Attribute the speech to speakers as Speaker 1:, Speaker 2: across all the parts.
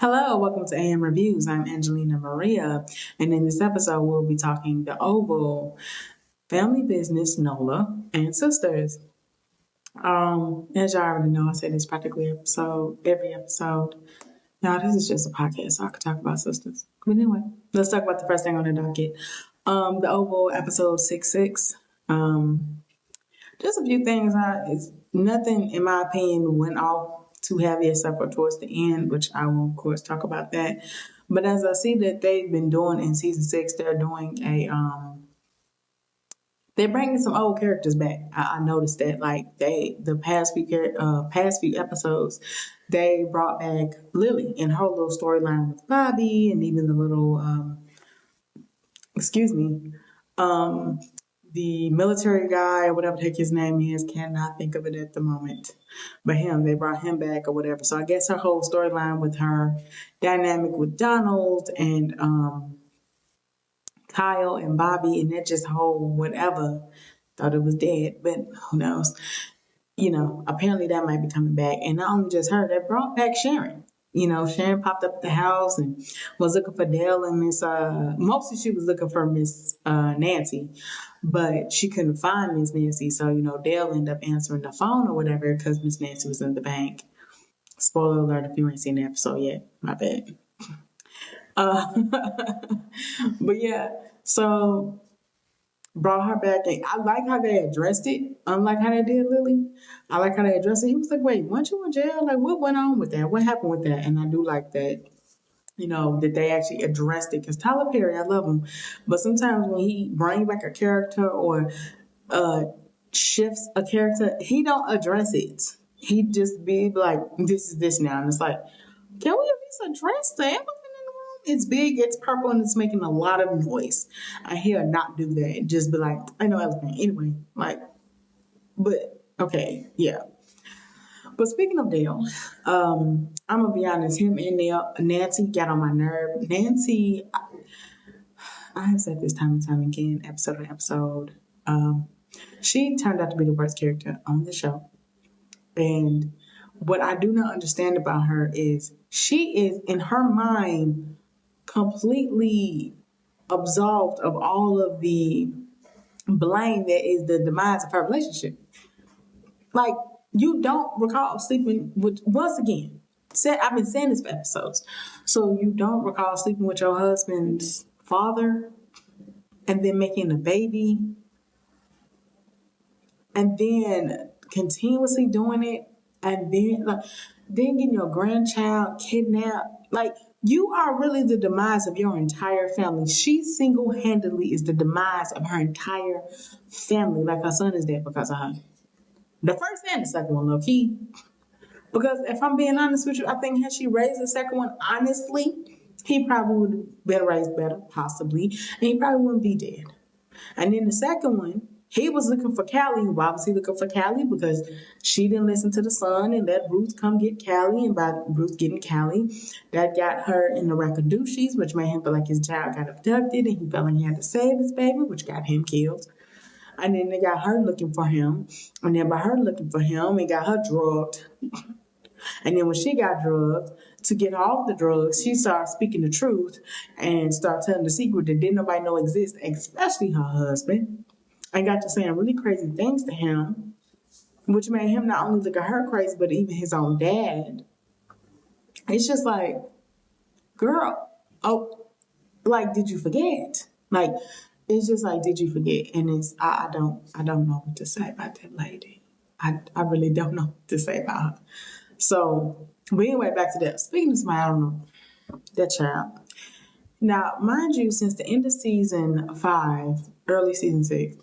Speaker 1: Hello, welcome to AM Reviews. I'm Angelina Maria, and in this episode, we'll be talking the Oval, Family Business, NOLA, and Sisters. As y'all already know, I say this practically every episode. Now, this is just a podcast, so I could talk about sisters. But anyway, let's talk about the first thing on the docket. The Oval, episode 6-6. Just a few things. It's nothing, in my opinion, went off too heavy except for towards the end, which I will, of course, talk about that. But as I see that they've been doing in season 6, they're doing they're bringing some old characters back. I noticed that, like the past few episodes, they brought back Lily and her little storyline with Bobby, and even the little excuse me, um, the military guy or whatever the heck his name is, cannot think of it at the moment. But they brought him back or whatever. So I guess her whole storyline with her dynamic with Donald and Kyle and Bobby and that just whole whatever, thought it was dead, but who knows? Apparently that might be coming back. And not only just her, they brought back Sharon. Sharon popped up at the house and was looking for Dale and mostly she was looking for Miss Nancy, but she couldn't find Miss Nancy. So, Dale ended up answering the phone or whatever because Miss Nancy was in the bank. Spoiler alert if you ain't seen the episode yet. My bad. But yeah, so brought her back. And I like how they addressed it, unlike how they did Lily. I like how they addressed it. He was like, wait, weren't you in jail? Like, what went on with that? What happened with that? And I do like that, that they actually addressed it. Because Tyler Perry, I love him. But sometimes when he brings back a character or shifts a character, he don't address it. He just be like, this is this now. And it's like, can we at least address the elephant in the room? It's big, it's purple, and it's making a lot of noise. I hear not do that. Just be like, I know elephant. Anyway, but okay, yeah. But speaking of Dale, I'm gonna be honest. Him and Nancy got on my nerve. Nancy, I have said this time and time again, episode to episode. She turned out to be the worst character on the show. And what I do not understand about her is she is, in her mind, completely absolved of all of the blame that is the demise of her relationship. Like, you don't recall sleeping with, once again, I've been saying this for episodes. So you don't recall sleeping with your husband's father and then making a baby and then continuously doing it, and then getting your grandchild kidnapped. Like, you are really the demise of your entire family. She single-handedly is the demise of her entire family. Like, her son is dead because of her. The first and the second one, low key. Because if I'm being honest with you, I think had she raised the second one honestly, he probably would have been raised better, possibly, and he probably wouldn't be dead. And then the second one, he was looking for Callie. Why was he looking for Callie? Because she didn't listen to the son and let Ruth come get Callie. And by Ruth getting Callie, that got her in the Rackadoochies, which made him feel like his child got abducted and he felt like he had to save his baby, which got him killed. And then they got her looking for him. And then by her looking for him, it got her drugged. And then when she got drugged, to get off the drugs, she started speaking the truth and started telling the secret that didn't nobody know exist, especially her husband. And got to saying really crazy things to him, which made him not only look at her crazy, but even his own dad. It's just like, girl, did you forget? Like, it's just like, did you forget? And I don't know what to say about that lady. I really don't know what to say about her. So, but anyway, back to that. Speaking of somebody, I don't know, that child. Now, mind you, since the end of season 5, early season 6,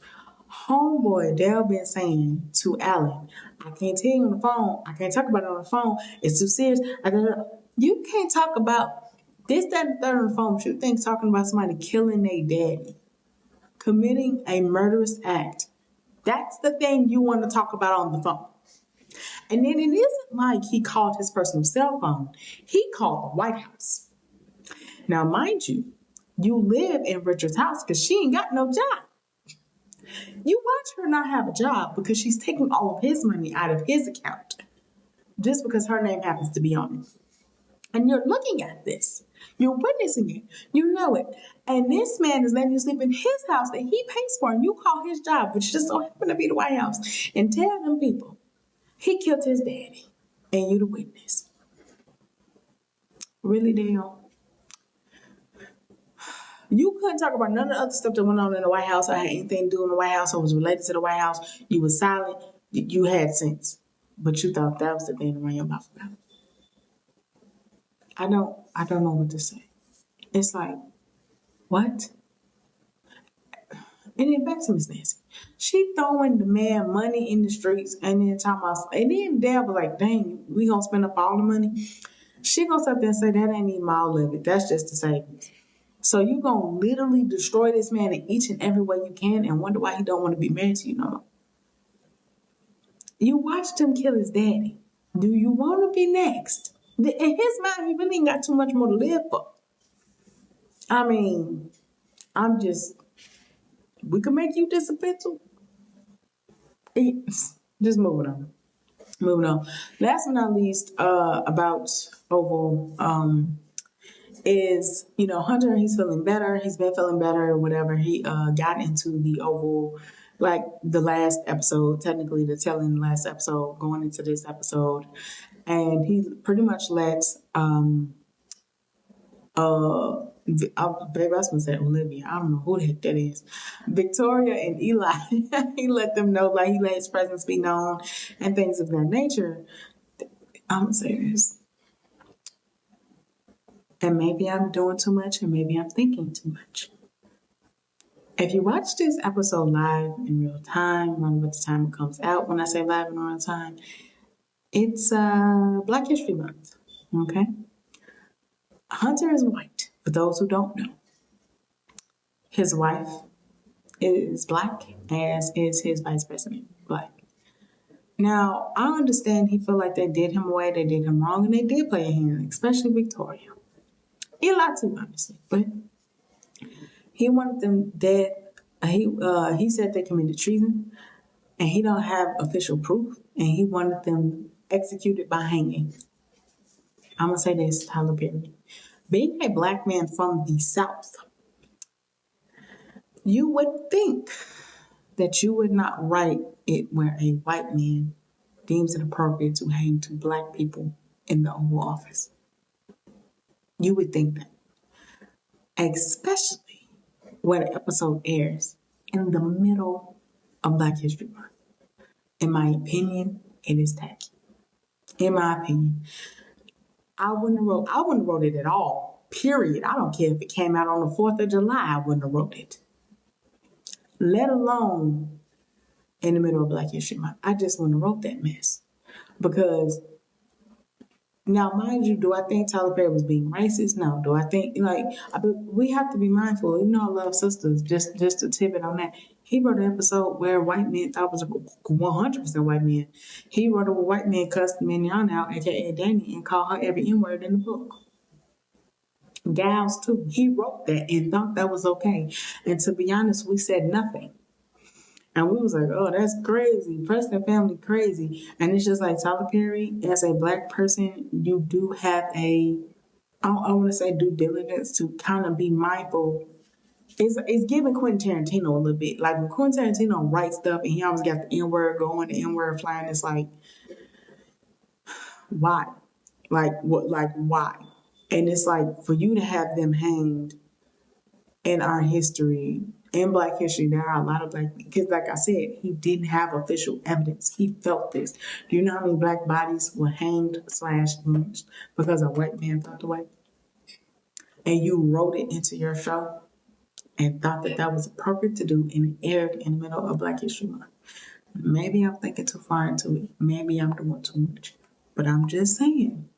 Speaker 1: homeboy Dale been saying to Alan, I can't tell you on the phone. I can't talk about it on the phone. It's too serious. You can't talk about this, that, and third on the phone. But you think talking about somebody killing their daddy, committing a murderous act, that's the thing you want to talk about on the phone. And then it isn't like he called his personal cell phone. He called the White House. Now, mind you, you live in Richard's house because she ain't got no job. You watch her not have a job because she's taking all of his money out of his account just because her name happens to be on it. And you're looking at this. You're witnessing it. You know it. And this man is letting you sleep in his house that he pays for, and you call his job, which just so happened to be the White House, and tell them people he killed his daddy, and you the witness. Really, Dale? You couldn't talk about none of the other stuff that went on in the White House or had anything to do in the White House or was related to the White House. You were silent. You had sense. But you thought that was the thing to run your mouth about. I don't know what to say. It's like, what? And then back to Miss Nancy. She throwing the man money in the streets and then talking about, and then Dad was like, dang, we gonna spend up all the money. She gonna sit there and say that ain't even all of it. That's just the savings. So you gonna literally destroy this man in each and every way you can and wonder why he don't want to be married to you no more. You watched him kill his daddy. Do you want to be next? In his mind, he really ain't got too much more to live for. I mean, we could make you disappear too. Just moving on. Moving on. Last but not least, about Oval, is, Hunter, he's feeling better. He's been feeling better or whatever. He got into the Oval, like the last episode, technically the telling last episode, going into this episode. And he pretty much lets, baby, I was gonna say Olivia. I don't know who the heck that is. Victoria and Eli. He let them know, like he let his presence be known and things of that nature. I'm gonna say this, and maybe I'm doing too much, and maybe I'm thinking too much. If you watch this episode live in real time, around what the time it comes out, when I say live in real time, it's Black History Month. Okay, Hunter is white. For those who don't know, his wife is Black, as is his vice president, Black. Now, I understand he feel like they did him away, they did him wrong, and they did play a hand, especially Victoria. Eli too, honestly, but he wanted them dead. He said they committed treason, and he don't have official proof, and he wanted them executed by hanging. I'm gonna say this, Tyler Perry. Being a Black man from the South, you would think that you would not write it where a white man deems it appropriate to hang two Black people in the Oval Office. You would think that. Especially when the episode airs in the middle of Black History Month. In my opinion, it is tacky. In my opinion. I wouldn't have wrote it at all. Period. I don't care if it came out on the 4th of July, I wouldn't have wrote it. Let alone in the middle of Black History Month. I just wouldn't have wrote that mess. Because, now mind you, do I think Tyler Perry was being racist? No. Do I think, we have to be mindful. Even though I love Sistas, just to tip it on that. He wrote an episode where white men thought was 100% white men. He wrote a white man cussed Mignon out, aka Danny, and called her every N-word in the book. Gals too. He wrote that and thought that was okay. And to be honest, we said nothing. And we was like, oh, that's crazy. Preston family crazy. And it's just like Tyler Perry, as a Black person, you do have I want to say due diligence to kind of be mindful. It's giving Quentin Tarantino a little bit. Like when Quentin Tarantino writes stuff and he always got the N-word going, the N-word flying, it's like, why? Like, what? Like, why? And it's like, for you to have them hanged in our history, in Black history, there are a lot of Black, because like I said, he didn't have official evidence. He felt this. Do you know how many Black bodies were hanged / lynched because a white man felt the way? And you wrote it into your show and thought that was appropriate to do, and it aired in the middle of Black History Month. Maybe I'm thinking too far into it. Maybe I'm doing too much. But I'm just saying,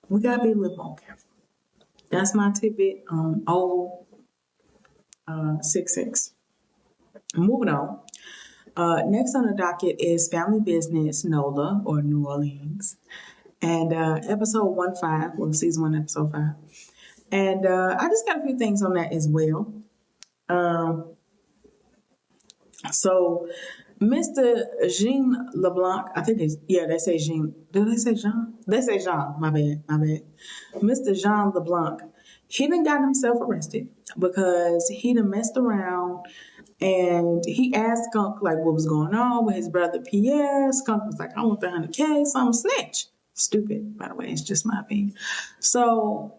Speaker 1: we gotta be a little more careful. That's my tidbit on Oval 66. Moving on. Next on the docket is Family Business NOLA, or New Orleans, and episode 1-5, well, season 1, episode 5. And I just got a few things on that as well. So Mr. Jean LeBlanc, I think it's, yeah, they say Jean. Did they say Jean? They say Jean. My bad. My bad. Mr. Jean LeBlanc, he done got himself arrested because he done messed around and he asked Skunk like what was going on with his brother Pierre. Skunk was like, I want the 100K, so I'm a snitch. Stupid, by the way. It's just my opinion. So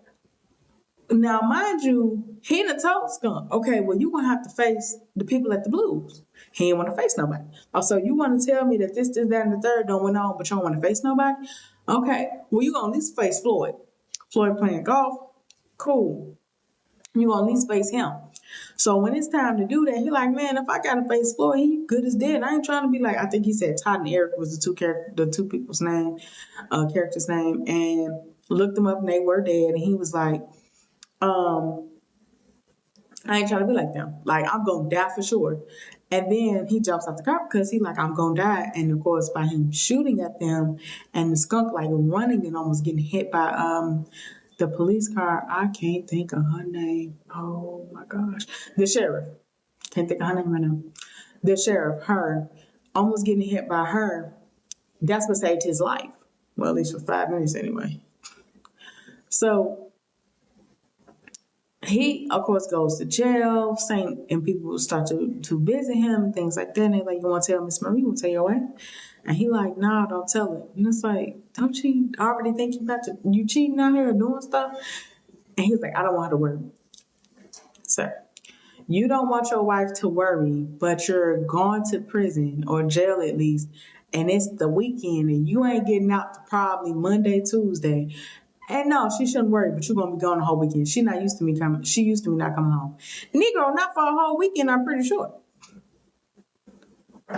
Speaker 1: now, mind you, he done told Skunk, okay, well, you're going to have to face the people at the Blues. He didn't want to face nobody. Oh, so you want to tell me that this, that, and the third don't went on, but you don't want to face nobody? Okay, well, you're going to at least face Floyd. Floyd playing golf? Cool. You're going to at least face him. So when it's time to do that, he like, man, if I got to face Floyd, he good as dead. I ain't trying to be like, I think he said Todd and Eric was the two people's name, character's name, and looked them up and they were dead. And he was like, I ain't trying to be like them. Like, I'm going to die for sure. And then he jumps off the car because he like, I'm going to die. And of course, by him shooting at them and the skunk like running and almost getting hit by the police car. I can't think of her name. Oh my gosh. The sheriff. Can't think of her name right now. The sheriff, her, almost getting hit by her. That's what saved his life. Well, at least for 5 minutes anyway. So he, of course, goes to jail. Saint and people start to visit him and things like that. And they're like, you want to tell Miss Marie? You want to tell your wife? And he like, nah, don't tell her. And it's like, don't you already think you cheating out here or doing stuff? And he's like, I don't want her to worry. Sir, you don't want your wife to worry, but you're going to prison or jail at least, and it's the weekend and you ain't getting out to probably Monday, Tuesday. And no, she shouldn't worry, but you're gonna be gone the whole weekend. She used to me not coming home. Negro, not for a whole weekend, I'm pretty sure.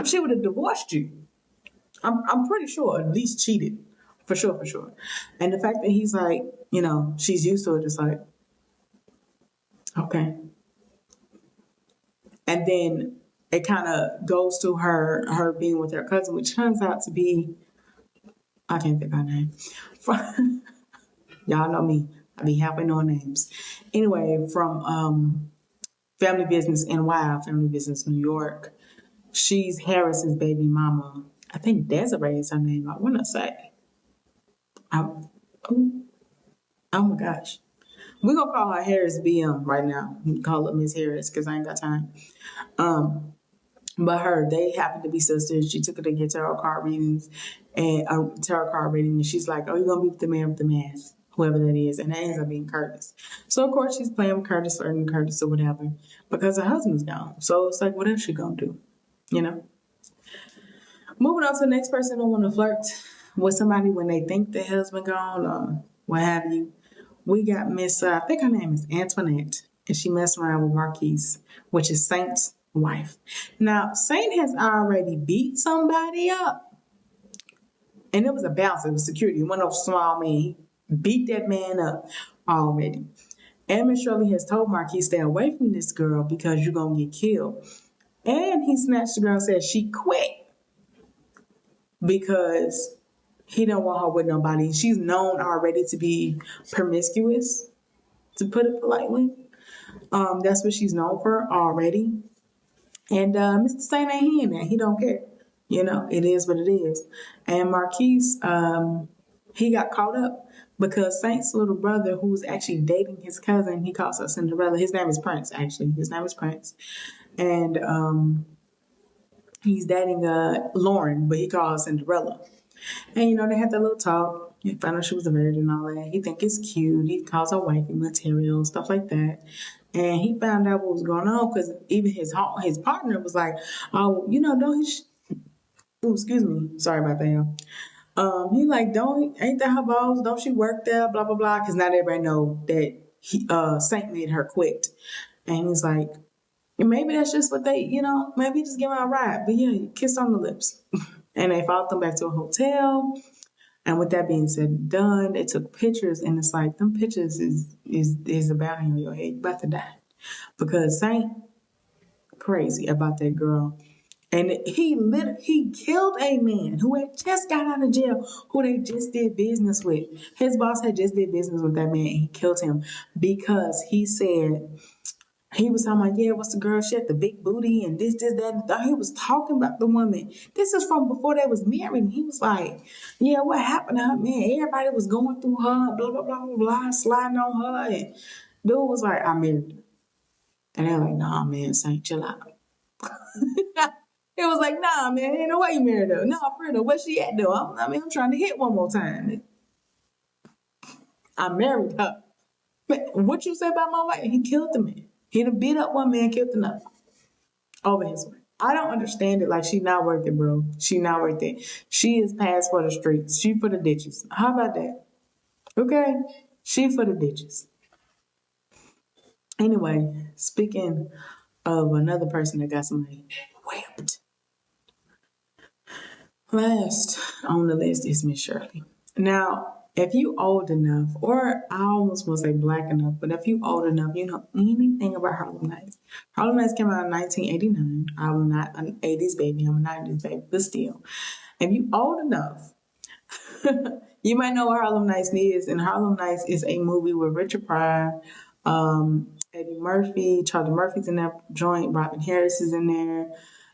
Speaker 1: She would have divorced you. I'm pretty sure, at least cheated. For sure. And the fact that he's like, she's used to it, it's like, okay. And then it kind of goes to her being with her cousin, which turns out to be, I can't think of her name. Y'all know me. I be happy knowing names. Anyway, from Family Business NY, Family Business New York. She's Harris's baby mama. I think Desiree is her name. I want to say. Oh my gosh. We're going to call her Harris BM right now. Call her Miss Harris because I ain't got time. But they happen to be sisters. She took her to get tarot card readings and she's like, oh, you're going to be with the man with the mask. Whoever that is, and that ends up being Curtis. So of course she's playing with Curtis, flirting Curtis or whatever, because her husband's gone. So it's like, what else she gonna do? Moving on to the next person who want to flirt with somebody when they think their husband gone or what have you. We got Miss, I think her name is Antoinette, and she messed around with Marquise, which is Saint's wife. Now, Saint has already beat somebody up, and it was a bouncer, it was security, one of those small men. Beat that man up already. And Miss Shirley has told Marquis, stay away from this girl because you're going to get killed. And he snatched the girl and said she quit because he don't want her with nobody. She's known already to be promiscuous, to put it politely. That's what she's known for already. And Mr. Saint ain't hearing that. He don't care. It is what it is. And Marquis, he got caught up because Saint's little brother, who's actually dating his cousin, he calls her Cinderella. His name is Prince, actually. His name is Prince. And he's dating Lauren, but he calls her Cinderella. And, they had that little talk. He found out she was a virgin and all that. He think it's cute. He calls her wifey material, stuff like that. And he found out what was going on because even his partner was like, oh, excuse me. Sorry about that, y'all. He like, ain't that her boss? Don't she work there? Blah, blah, blah. Because not everybody know that Saint made her quit. And he's like, maybe that's just what maybe just give her a ride. But yeah, he kissed on the lips. And they followed them back to a hotel. And with that being said and done, they took pictures. And it's like, them pictures is about in your head. You're about to die. Because Saint crazy about that girl. And he killed a man who had just got out of jail, who they just did business with. His boss had just did business with that man, and he killed him because he said He was talking about, yeah, what's the girl? She had the big booty and this, that, and the third. He was talking about the woman. This is from before they was married. He was like, yeah, what happened to her, man? Everybody was going through her, blah, blah, blah, blah, blah, sliding on her. And dude was like, I married her. And they're like, nah, man, Saint, chill out. It was like, nah, man, ain't no way you married her. Nah, for real, where she at, though? I'm trying to hit one more time. I married her. Man, what you say about my wife? He killed the man. He done beat up one man, killed another. Over his wife. I don't understand it. Like, she not worth it, bro. She not worth it. She is past for the streets. She for the ditches. How about that? Okay? She for the ditches. Anyway, speaking of another person that got somebody whipped. Last on the list is Miss Shirley. Now, if you old enough, or I almost want to say black enough, but if you old enough, you know anything about Harlem Nights. Harlem Nights came out in 1989. I'm not an 80s baby. I'm a 90s baby, but still. If you old enough, you might know what Harlem Nights is. And Harlem Nights is a movie with Richard Pryor, Eddie Murphy, Charlie Murphy's in that joint, Robin Harris is in there.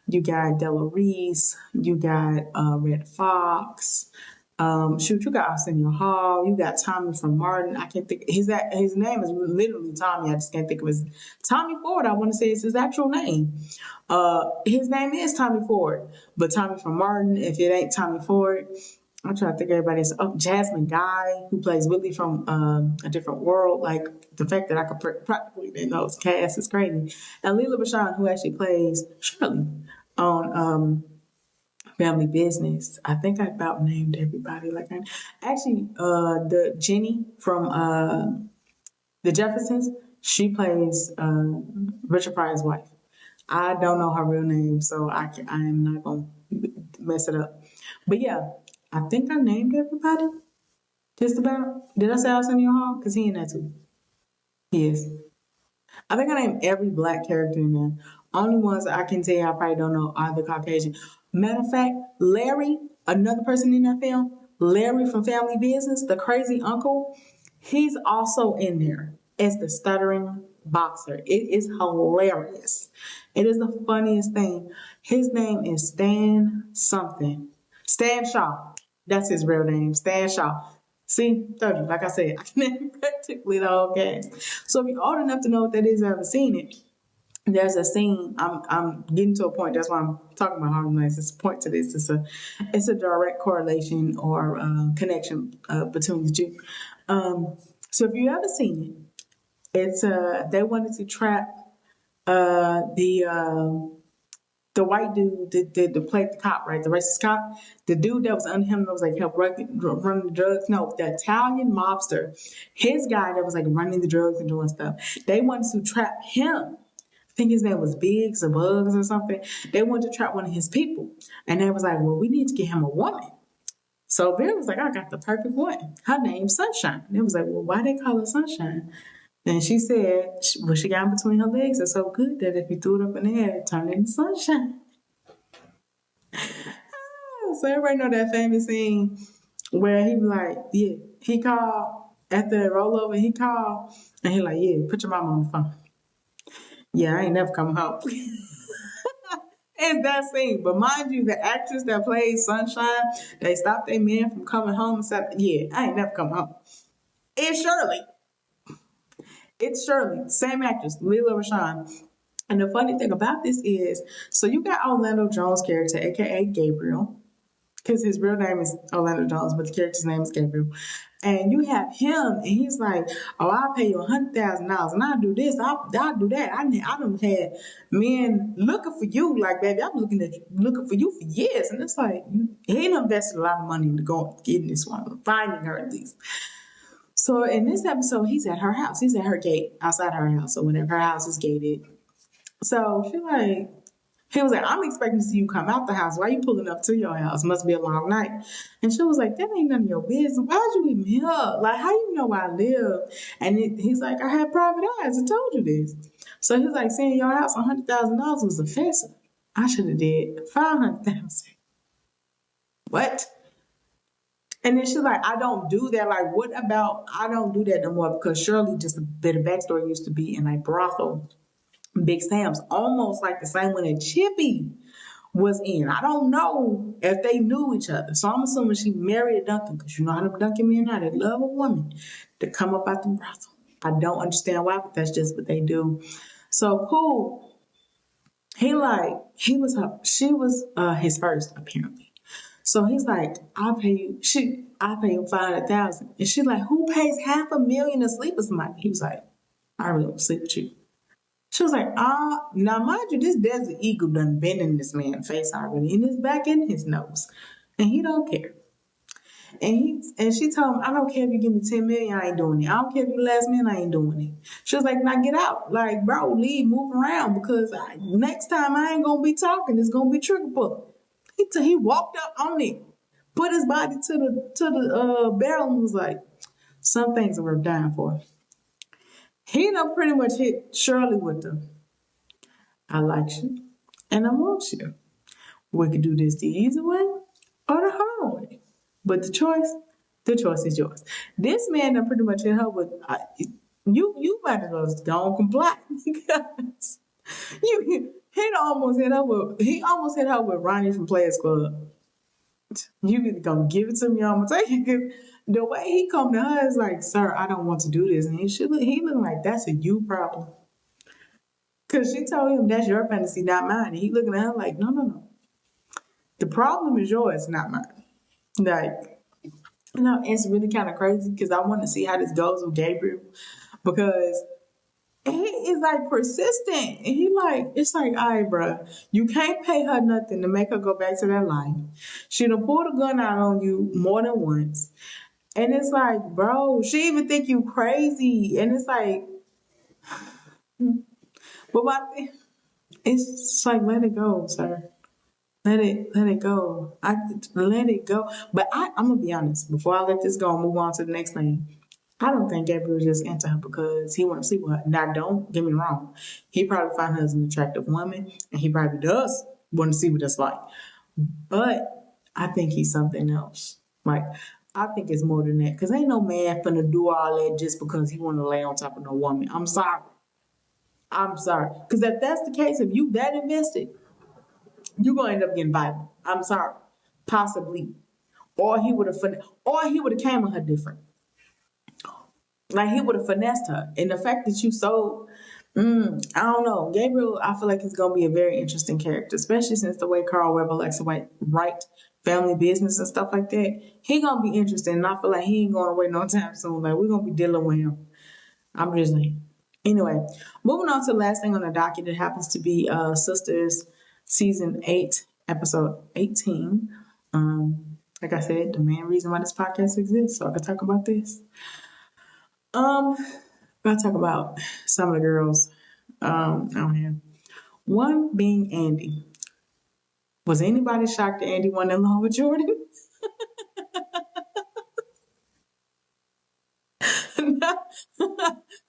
Speaker 1: You got Della Reese, you got Red Fox. Shoot, you got Arsenio Hall, you got Tommy from Martin. I can't think his name is literally Tommy. I just can't think of his Tommy Ford. I want to say it's his actual name. His name is Tommy Ford, but Tommy from Martin. If it ain't Tommy Ford, I'm trying to think of everybody's. Oh, Jasmine Guy, who plays Willie from A Different World. Like, the fact that I could practically didn't know his cast is crazy. And Leela Bashan, who actually plays Shirley on Family Business. I think I about named everybody. Like, actually, the Jenny from the Jeffersons, she plays Richard Pryor's wife. I don't know her real name, so I am not gonna mess it up. But yeah, I think I named everybody. Just about. Did I say Arsenio Hall? Because he in that too. He is. I think I named every black character in there. Only ones I can tell you I probably don't know are the Caucasian. Matter of fact, Larry, another person in that film, Larry from Family Business, the crazy uncle, he's also in there as the stuttering boxer. It is hilarious. It is the funniest thing. His name is Stan something. Stan Shaw. That's his real name, Stan Shaw. See, 30, like I said, I can name practically the whole cast. So if you're old enough to know what that is, I haven't seen it. There's a scene. I'm getting to a point. That's why I'm talking about Harlem Nights. It's a point to this. It's a direct correlation or connection between the two. So if you ever seen it, it's they wanted to trap the white dude that played the cop, right? The racist cop. The dude that was under him that was like help run the drugs. No, the Italian mobster, his guy that was like running the drugs and doing stuff. They wanted to trap him. I think his name was Biggs or Bugs or something. They wanted to trap one of his people. And they was like, well, we need to get him a woman. So Bill was like, I got the perfect one. Her name's Sunshine. And it was like, well, why they call her Sunshine? And she said, well, she got in between her legs. It's so good that if you threw it up in the air, it turned into sunshine. So everybody know that famous scene where he was like, yeah, he called at the rollover, he called, and he like, yeah, put your mama on the phone. Yeah, I ain't never come home. And that scene. But mind you, the actress that played Sunshine, they stopped their man from coming home and said, yeah, I ain't never come home. It's Shirley. It's Shirley, same actress, Leela Rashawn. And the funny thing about this is, so you got Orlando Jones' character, aka Gabriel, because his real name is Orlando Jones, but the character's name is Gabriel. And you have him, and he's like, "Oh, I'll pay you $100,000, and I'll do this, I'll do that." I done had men looking for you, like, baby, I'm looking for you for years, and it's like he invested a lot of money to go getting this one, finding her at least. So in this episode, he's at her house. He's at her gate outside her house, or whenever her house is gated. So he was like, I'm expecting to see you come out the house. Why are you pulling up to your house? Must be a long night. And she was like, that ain't none of your business. Why'd you leave me up? Like, how you know where I live? And he's like, I had private eyes. I told you this. So he's like, seeing your house $100,000 was offensive. I should have did $500,000. What? And then she's like, I don't do that. Like, what about, I don't do that no more because Shirley, just a bit of backstory, used to be in a brothel Big Sam's, almost like the same one that Chippy was in. I don't know if they knew each other. So I'm assuming she married a Duncan, because you know how them Duncan men are. They love a woman to come up out the brothel. I don't understand why, but that's just what they do. So cool. She was his first apparently. So he's like, I pay you 500,000. And she's like, who pays $500,000 to sleep with somebody? He was like, I really want to sleep with you. She was like, now mind you, this desert eagle done been in this man's face already, in his back and his nose. And he don't care. And she told him, I don't care if you give me 10 million, I ain't doing it. I don't care if you last minute, I ain't doing it. She was like, now get out. Like, bro, leave, move around, because next time I ain't gonna be talking, it's gonna be trigger pull. He walked up on it, put his body to the barrel, and was like, some things are worth dying for. He done pretty much hit Shirley with the, I like you and I want you. We could do this the easy way or the hard way. But the choice is yours. This man done pretty much hit her with, you might as well just don't comply, because he almost hit her with Ronnie from Players Club. You either gonna give it to me or I'm gonna take it. Because the way he come to her is like, sir, I don't want to do this. And he look like that's a you problem. Because she told him that's your fantasy, not mine. And he looking at her like, no. The problem is yours, not mine. Like, it's really kind of crazy, because I want to see how this goes with Gabriel, because he is like persistent. And it's like, all right, bro, you can't pay her nothing to make her go back to that life. She done pulled a gun out on you more than once. And it's like, bro, she even think you crazy. And it's like, but it's just like, let it go, sir. Let it go. Let it go. But I'm gonna be honest. Before I let this go and move on to the next thing, I don't think Gabriel just into her because he want to sleep with her. Now, don't get me wrong. He probably find her as an attractive woman, and he probably does want to see what it's like. But I think he's something else. Like, I think it's more than that. Because ain't no man finna do all that just because he want to lay on top of no woman. I'm sorry. Because if that's the case, if you that invested, you're gonna end up getting violent. I'm sorry. Possibly. Or he would have came with her different. Like, he would have finessed her. And the fact that you so, I don't know. Gabriel, I feel like he's going to be a very interesting character, especially since the way Carl Weber likes to write family business and stuff like that. He going to be interesting. And I feel like he ain't going away no time soon. Like, we're going to be dealing with him. I'm just saying. Anyway, moving on to the last thing on the docket. It happens to be Sistas season 8, episode 18. Like I said, the main reason why this podcast exists, so I can talk about this. I'm gonna talk about some of the girls on here. One being Andy. Was anybody shocked that Andy wasn't in love with Jordan? No.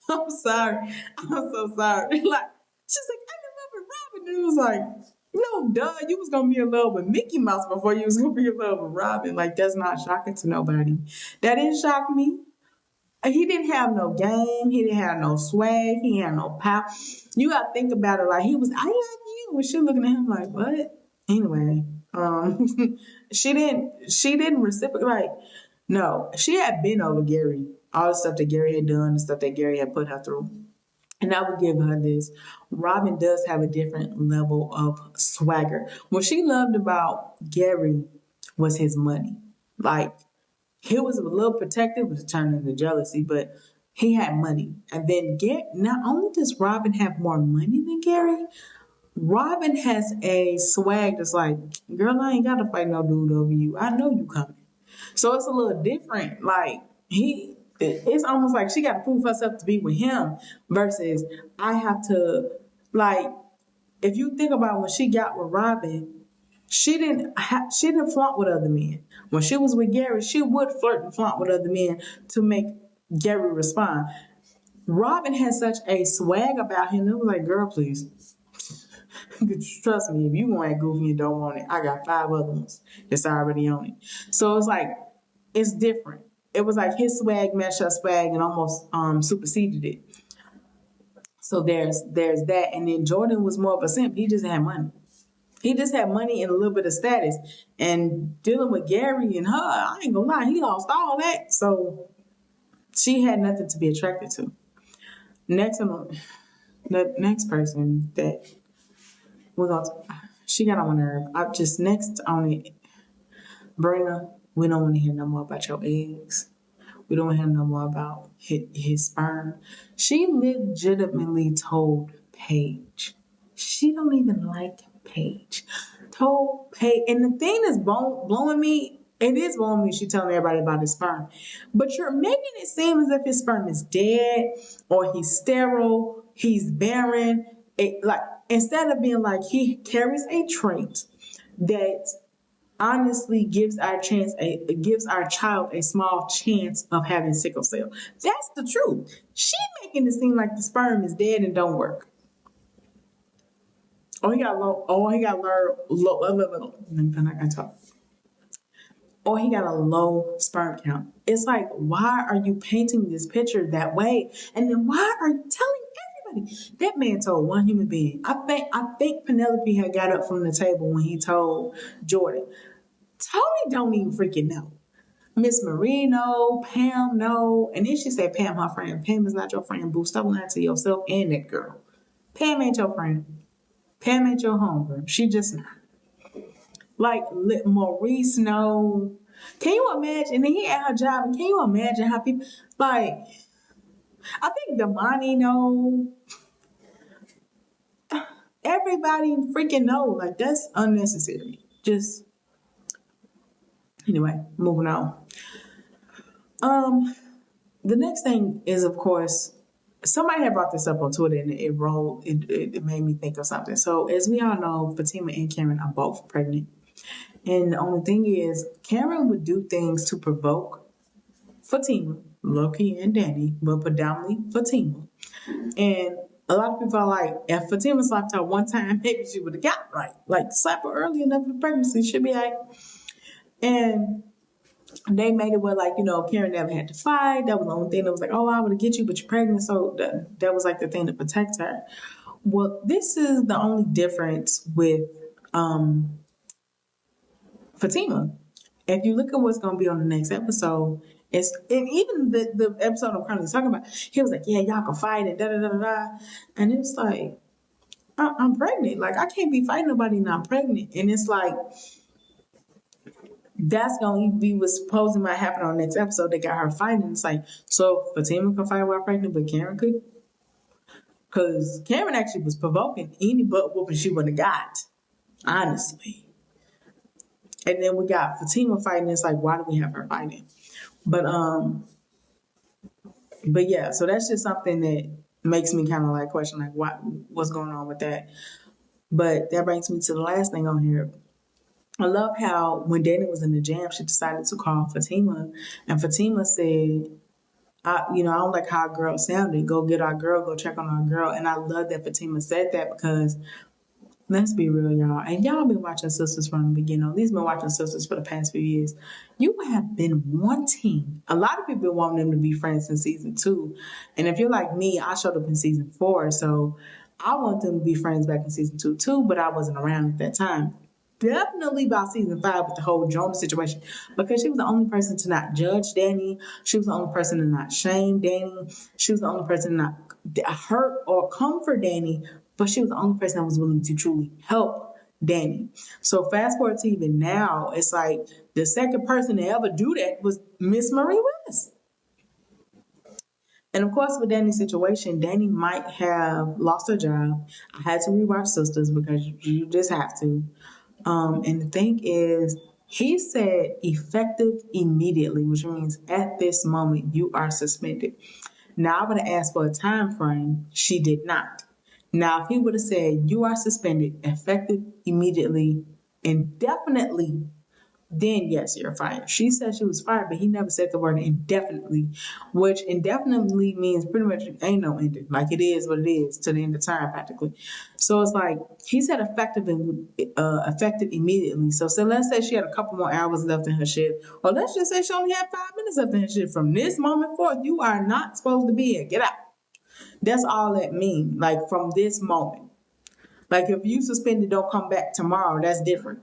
Speaker 1: I'm sorry. I'm so sorry. Like, she's like, I'm in love with Robin. And it was like, no, duh, you was gonna be in love with Mickey Mouse before you was gonna be in love with Robin. Like, that's not shocking to nobody. That didn't shock me. He didn't have no game. He didn't have no swag. He had no power. You gotta think about it. Like, he was, I love you. And she looking at him like, what? Anyway, she didn't reciprocate. Like, no, she had been over Gary. All the stuff that Gary had done, the stuff that Gary had put her through. And I would give her this. Robin does have a different level of swagger. What she loved about Gary was his money. Like, he was a little protective, was turning into jealousy, but he had money. And then not only does Robin have more money than Gary, Robin has a swag that's like, girl, I ain't got to fight no dude over you. I know you coming. So it's a little different. Like, it's almost like she got to prove herself to be with him versus I have to, like, if you think about when she got with Robin, she didn't flaunt with other men. When she was with Gary, she would flirt and flaunt with other men to make Gary respond. Robin had such a swag about him. It was like, girl, please. Trust me, if you want to act goofy and don't want it, I got 5 other ones that's already on it. So it's like, it's different. It was like his swag matched her swag and almost superseded it. So there's that. And then Jordan was more of a simp. He just had money. He just had money and a little bit of status. And dealing with Gary and her, I ain't gonna lie, he lost all that. So she had nothing to be attracted to. The next person that we're gonna, she got on my nerve. I just next on it, Brenna. We don't want to hear no more about your eggs. We don't want to hear no more about his sperm. She legitimately told Paige. She don't even like Paige. Told Paige, and the thing that's blowing me, it is blowing me. She telling everybody about his sperm, but you're making it seem as if his sperm is dead or he's sterile, he's barren. Like instead of being like he carries a trait that honestly gives our child a small chance of having sickle cell. That's the truth. She making it seem like the sperm is dead and don't work. He got low. He got low. I can talk. He got a low sperm count. It's like, why are you painting this picture that way? And then why are you telling everybody? That man told one human being. I think Penelope had got up from the table when he told Jordan. Tony don't even freaking know. Miss Marino, Pam, no. And then she said, Pam, her friend. Pam is not your friend, boo. Stop lying to yourself and that girl. Pam ain't your friend. Pam ain't your homegirl. She just not. Like, Maurice, no. Can you imagine? And then he at her job. Can you imagine how people, like, I think Damani, no. Everybody freaking know. Like, that's unnecessary. Just, anyway, moving on. The next thing is, of course, somebody had brought this up on Twitter and it made me think of something. So as we all know, Fatima and Karen are both pregnant. And the only thing is, Karen would do things to provoke Fatima, Loki and Danny, but predominantly Fatima. And a lot of people are like, if Fatima slapped her one time, maybe she would have got it right. Like, slap her early enough in pregnancy, should be like. And they made it where, like, Karen never had to fight. That was the only thing that was like, I want to get you, but you're pregnant. So that was like the thing to protect her. Well, this is the only difference with Fatima. If you look at what's going to be on the next episode, and even the episode I'm currently talking about, he was like, yeah, y'all can fight and da-da-da-da-da. And it's like, I'm pregnant. Like, I can't be fighting nobody and I'm pregnant. And it's like, that's going to be what's supposed might happen on the next episode. They got her fighting. It's like, so Fatima can fight while pregnant, but Karen could? Because Karen actually was provoking any butt whooping she would have got, honestly. And then we got Fatima fighting. It's like, why do we have her fighting? But yeah, so that's just something that makes me kind of like question, like, what's going on with that? But that brings me to the last thing on here. I love how when Danny was in the jam, she decided to call Fatima, and Fatima said, I don't like how our girl sounded. Go get our girl. Go check on our girl. And I love that Fatima said that because, let's be real, y'all. And y'all been watching Sistas from the beginning. At least been watching Sistas for the past few years. You have been wanting. A lot of people want them to be friends in season 2. And if you're like me, I showed up in season 4. So I want them to be friends back in season 2 too, but I wasn't around at that time. Definitely by season 5 with the whole Jonah situation, because she was the only person to not judge Danny. She was the only person to not shame Danny. She was the only person to not hurt or comfort Danny, but she was the only person that was willing to truly help Danny. So fast forward to even now, it's like the second person to ever do that was Miss Marie Willis. And of course, with Danny's situation, Danny might have lost her job. I had to rewatch Sistas because you just have to. And the thing is, he said effective immediately, which means at this moment you are suspended. Now, I would have asked for a time frame. She did not. Now, if he would have said you are suspended, effective immediately, indefinitely, then yes, you're fired. She said she was fired, but he never said the word indefinitely, which indefinitely means pretty much ain't no ending. Like, it is what it is to the end of time, practically. So it's like, he said effective immediately. So let's say she had a couple more hours left in her shift, or let's just say she only had 5 minutes left in her shift. From this moment forth, you are not supposed to be here. Get out. That's all that means. Like from this moment. Like if you suspended, don't come back tomorrow. That's different.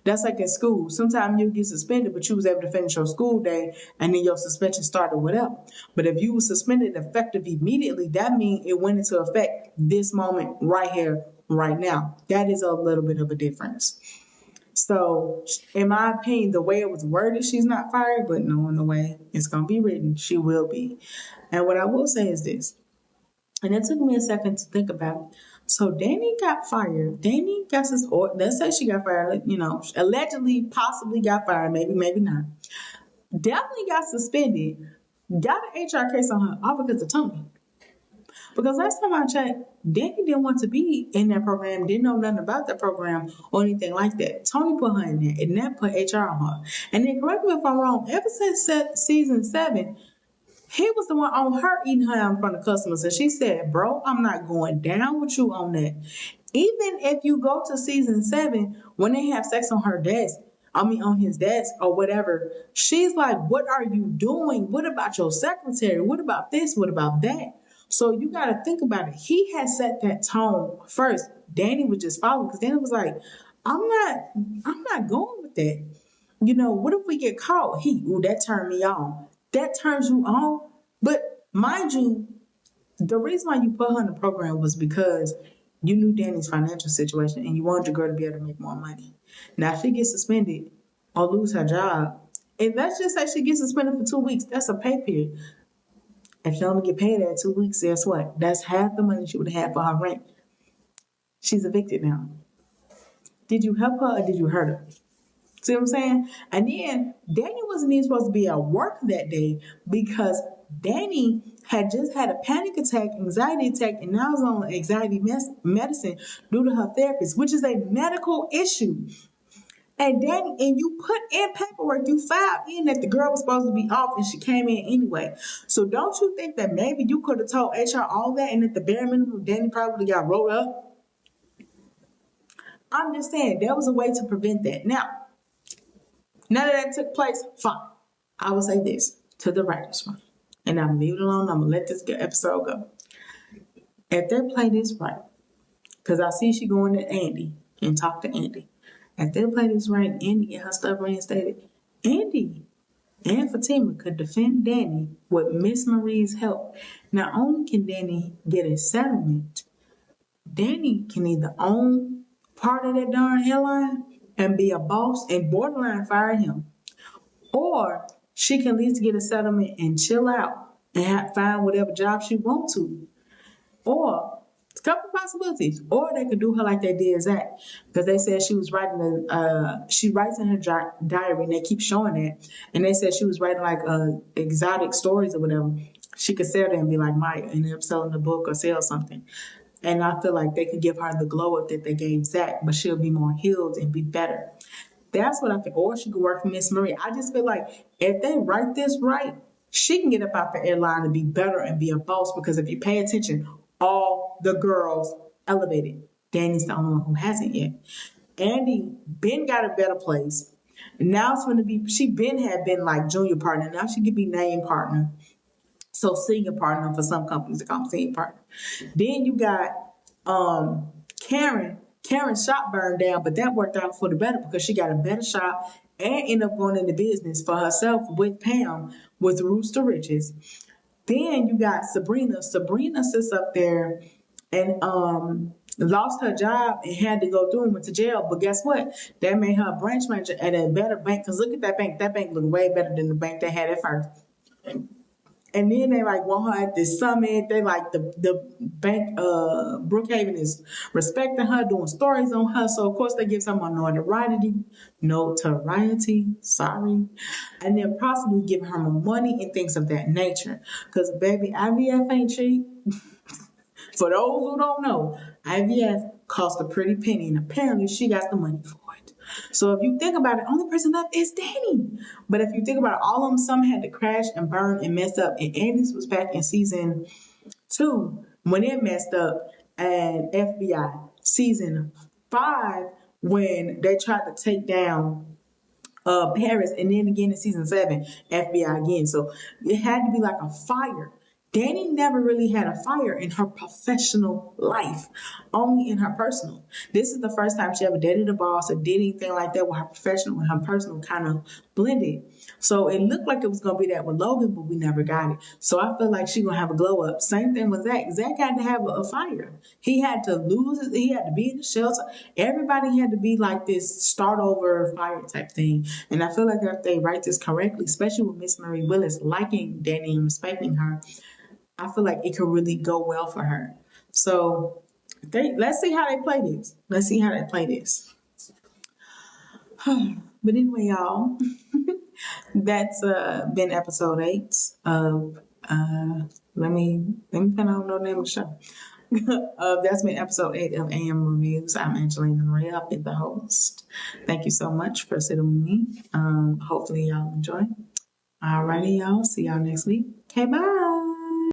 Speaker 1: That's like in school. Sometimes you get suspended, but you was able to finish your school day, and then your suspension started whatever. But if you were suspended effective immediately, that means it went into effect this moment right here, right now. That is a little bit of a difference. So, in my opinion, the way it was worded, she's not fired, but knowing the way it's going to be written, she will be. And what I will say is this, and it took me a second to think about it. So Danny got fired. Danny got or let's say she got fired, allegedly, possibly got fired, maybe not. Definitely got suspended. Got an HR case on her all because of Tony. Because last time I checked, Danny didn't want to be in that program, didn't know nothing about that program or anything like that. Tony put her in there, and that put HR on her. And then correct me if I'm wrong, ever since season 7, he was the one on her eating her out in front of customers. And she said, bro, I'm not going down with you on that. Even if you go to season 7, when they have sex on her desk, on his desk or whatever, she's like, what are you doing? What about your secretary? What about this? What about that? So you got to think about it. He had set that tone first. Danny was just following because Danny was like, I'm not going with that. What if we get caught? That turned me on. That turns you on. But mind you, the reason why you put her in the program was because you knew Danny's financial situation and you wanted your girl to be able to make more money. Now, if she gets suspended or lose her job, and let's just say she gets suspended for 2 weeks, that's a pay period. If she only get paid that 2 weeks, guess what? That's half the money she would have had for her rent. She's evicted now. Did you help her or did you hurt her? See what I'm saying? And then Danny wasn't even supposed to be at work that day because Danny had just had a panic attack, anxiety attack, and now is on anxiety medicine due to her therapist, which is a medical issue. And you put in paperwork, you filed in that the girl was supposed to be off and she came in anyway. So don't you think that maybe you could have told HR all that and at the bare minimum, Danny probably got rolled up? I'm just saying, there was a way to prevent that. Now that that took place, fine. I will say this to the writers, and I'm leaving it alone. I'm going to let this episode go. If they play this right, because I see she going to Andy and talk to Andy. If they play this right, Andy get her stuff reinstated. Andy and Fatima could defend Danny with Miss Marie's help. Not only can Danny get a settlement, Danny can either own part of that darn airline and be a boss and borderline fire him. Or she can at least get a settlement and chill out and find whatever job she wants to. Or it's a couple of possibilities. Or they could do her like they did Zach. Because they said she was writing she writes in her diary and they keep showing that. And they said she was writing like exotic stories or whatever. She could sell them and be like Maya and end up selling a book or sell something. And I feel like they could give her the glow up that they gave Zach, but she'll be more healed and be better. That's what I feel. Or she could work for Miss Marie. I just feel like if they write this right, she can get up out the airline and be better and be a boss because if you pay attention, all the girls elevated. Danny's the only one who hasn't yet. Andy Ben got a better place. Now it's going to be, had been like junior partner. Now she could be named partner. So senior partner for some companies, they call them senior partner. Then you got Karen. Karen's shop burned down, but that worked out for the better because she got a better shop and ended up going into business for herself with Pam with Rooster Riches. Then you got Sabrina. Sabrina sits up there and lost her job and had to go through and went to jail. But guess what? That made her a branch manager at a better bank. Because look at that bank. That bank looked way better than the bank they had at first. And then they like want her at this summit. They like the bank, Brookhaven is respecting her, doing stories on her. So of course they give someone notoriety, sorry. And then possibly giving her more money and things of that nature. Because baby, IVF ain't cheap. For those who don't know, IVF cost a pretty penny and apparently she got the money for it. So if you think about it, only person left is Danny. But if you think about it, all of them, some had to crash and burn and mess up. And Andy's was back in season 2 when it messed up, and FBI season 5 when they tried to take down Paris, and then again in season 7 FBI again. So it had to be like a fire. Danny never really had a fire in her professional life, only in her personal. This is the first time she ever dated a boss or did anything like that where her professional and her personal kind of blended. So it looked like it was gonna be that with Logan, but we never got it. So I feel like she's gonna have a glow up. Same thing with Zach. Zach had to have a fire. He had to lose it, he had to be in the shelter. Everybody had to be like this start over fire type thing. And I feel like if they write this correctly, especially with Miss Mary Willis liking Danny and respecting her, I feel like it could really go well for her. So let's see how they play this. Let's see how they play this. But anyway, y'all, that's been episode 8 of let me find out the name of the show. That's been episode 8 of AM Reviews. I'm Angelina Marie. I've been the host. Thank you so much for sitting with me. Hopefully y'all enjoy. Alrighty, y'all. See y'all next week. Okay, bye.